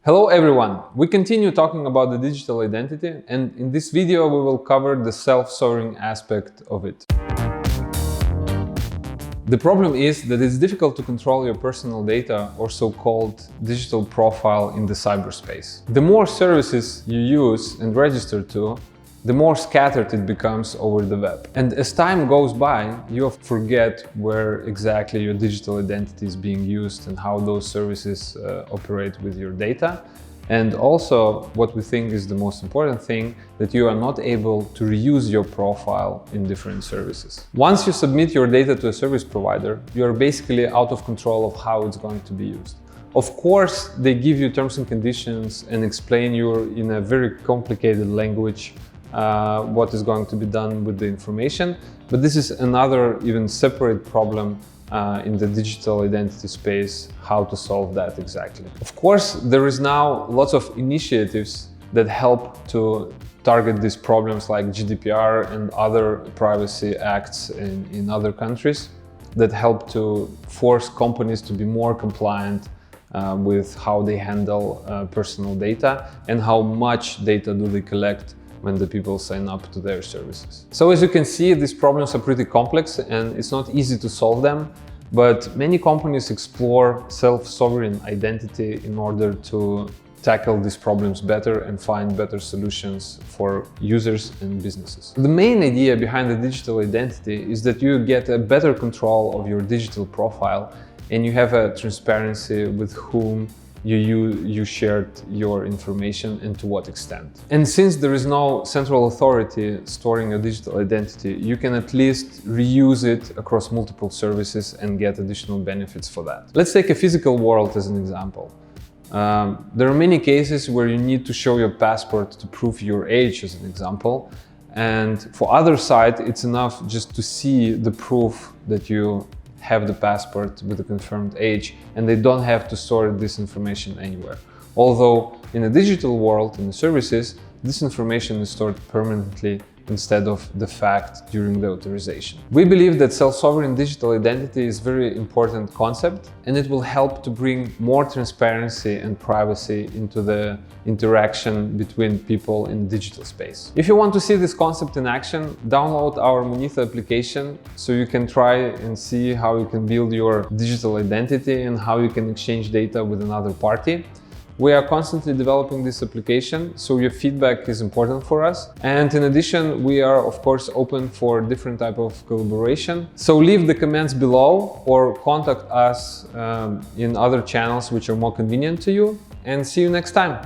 Hello everyone! We continue talking about the digital identity, and in this video we will cover the self-sovereign aspect of it. The problem is that it's difficult to control your personal data or so-called digital profile in the cyberspace. The more services you use and register to, the more scattered it becomes over the web. And as time goes by, you forget where exactly your digital identity is being used and how those services operate with your data. And also, what we think is the most important thing, that you are not able to reuse your profile in different services. Once you submit your data to a service provider, you are basically out of control of how it's going to be used. Of course, they give you terms and conditions and explain you in a very complicated language what is going to be done with the information, but this is another even separate problem in the digital identity space, how to solve that exactly. Of course, there is now lots of initiatives that help to target these problems, like GDPR and other privacy acts in other countries that help to force companies to be more compliant with how they handle personal data and how much data do they collect when the people sign up to their services. So as you can see, these problems are pretty complex and it's not easy to solve them, but many companies explore self-sovereign identity in order to tackle these problems better and find better solutions for users and businesses. The main idea behind the digital identity is that you get a better control of your digital profile and you have a transparency with whom you shared your information and to what extent. And since there is no central authority storing your digital identity, you can at least reuse it across multiple services and get additional benefits for that. Let's take a physical world as an example. There are many cases where you need to show your passport to prove your age, as an example. And for other side, it's enough just to see the proof that you have the passport with a confirmed age, and they don't have to store this information anywhere. Although in the digital world, in the services, this information is stored permanently instead of the fact during the authorization. We believe that self-sovereign digital identity is a very important concept, and it will help to bring more transparency and privacy into the interaction between people in the digital space. If you want to see this concept in action, download our Monetha application so you can try and see how you can build your digital identity and how you can exchange data with another party. We are constantly developing this application, so your feedback is important for us. And in addition, we are of course open for different type of collaboration. So leave the comments below or contact us in other channels which are more convenient to you, and see you next time.